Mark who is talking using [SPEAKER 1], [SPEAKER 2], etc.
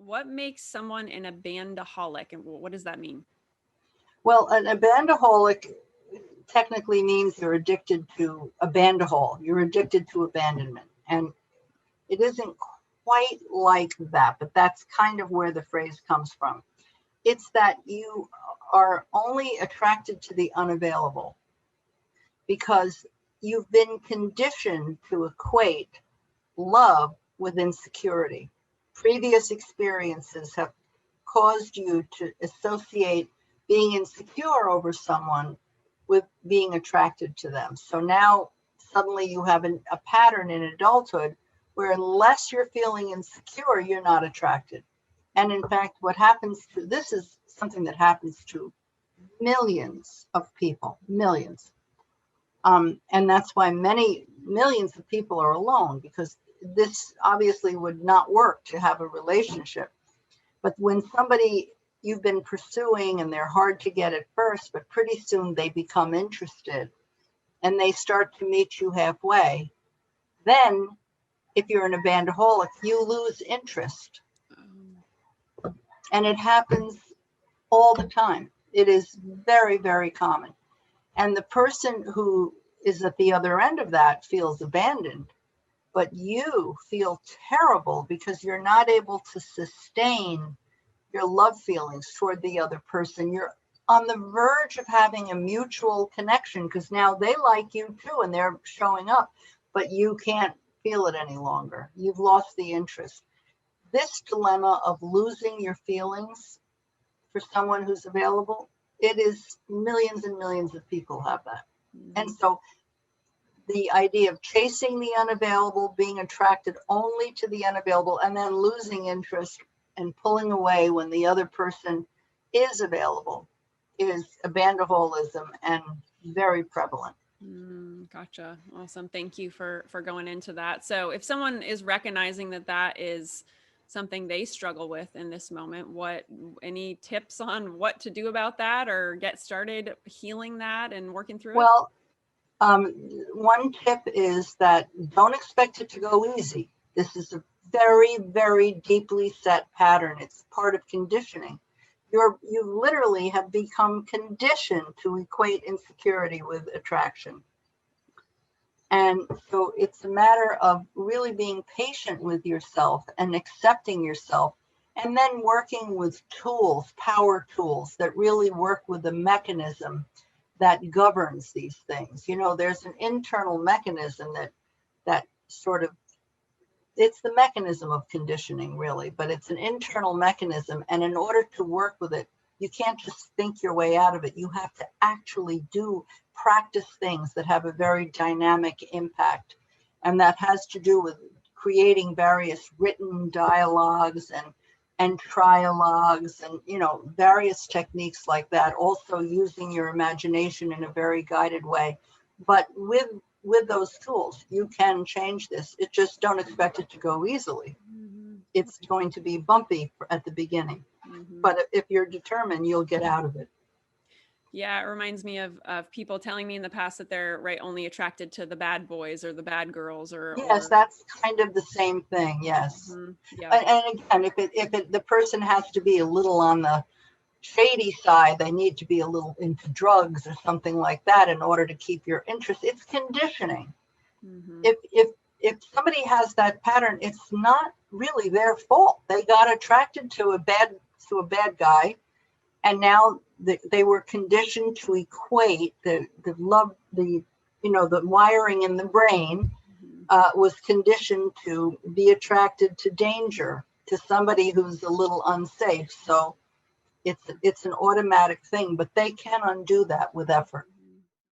[SPEAKER 1] what makes someone an abandaholic, and what does that mean?
[SPEAKER 2] Well, an abandaholic technically means you're addicted to abandonhol. You're addicted to abandonment. And it isn't quite like that, but that's kind of where the phrase comes from. It's that you are only attracted to the unavailable because you've been conditioned to equate love with insecurity. Previous experiences have caused you to associate being insecure over someone with being attracted to them. So now suddenly you have a pattern in adulthood where unless you're feeling insecure, you're not attracted. And in fact, what happens to this is something that happens to millions of people, millions. And that's why many millions of people are alone, because this obviously would not work to have a relationship. But when somebody you've been pursuing and they're hard to get at first, but pretty soon they become interested and they start to meet you halfway, then if you're an abandonholic, you lose interest. And it happens all the time. It is very, very common. And the person who is at the other end of that feels abandoned, but you feel terrible because you're not able to sustain your love feelings toward the other person. You're on the verge of having a mutual connection because now they like you too and they're showing up, but you can't feel it any longer. You've lost the interest. This dilemma of losing your feelings for someone who's available, it is millions and millions of people have that. And so the idea of chasing the unavailable, being attracted only to the unavailable, and then losing interest and pulling away when the other person is available is abandoholism and very prevalent.
[SPEAKER 1] Gotcha. Awesome. Thank you for going into that. So if someone is recognizing that that is something they struggle with in this moment, any tips on what to do about that or get started healing that and working through it?
[SPEAKER 2] Well, one tip is that don't expect it to go easy. This is a very, very deeply set pattern. It's part of conditioning. You literally have become conditioned to equate insecurity with attraction. And so it's a matter of really being patient with yourself and accepting yourself, and then working with tools, power tools that really work with the mechanism that governs these things. You know, there's an internal mechanism that sort of, it's the mechanism of conditioning really, but it's an internal mechanism. And in order to work with it, you can't just think your way out of it. You have to actually practice things that have a very dynamic impact. And that has to do with creating various written dialogues and trialogues and, you know, various techniques like that. Also using your imagination in a very guided way. But with those tools, you can change this. It just don't expect it to go easily. It's going to be bumpy at the beginning. But if you're determined, you'll get out of it.
[SPEAKER 1] Yeah, it reminds me of people telling me in the past that they're only attracted to the bad boys or the bad girls,
[SPEAKER 2] yes, that's kind of the same thing. Yes.
[SPEAKER 1] Yeah.
[SPEAKER 2] And again, if the person has to be a little on the shady side, they need to be a little into drugs or something like that in order to keep your interest. It's conditioning. If somebody has that pattern, it's not really their fault. They got attracted to a bad guy, and now they were conditioned to equate the love, the wiring in the brain was conditioned to be attracted to danger, to somebody who's a little unsafe. So it's an automatic thing, but they can undo that with effort.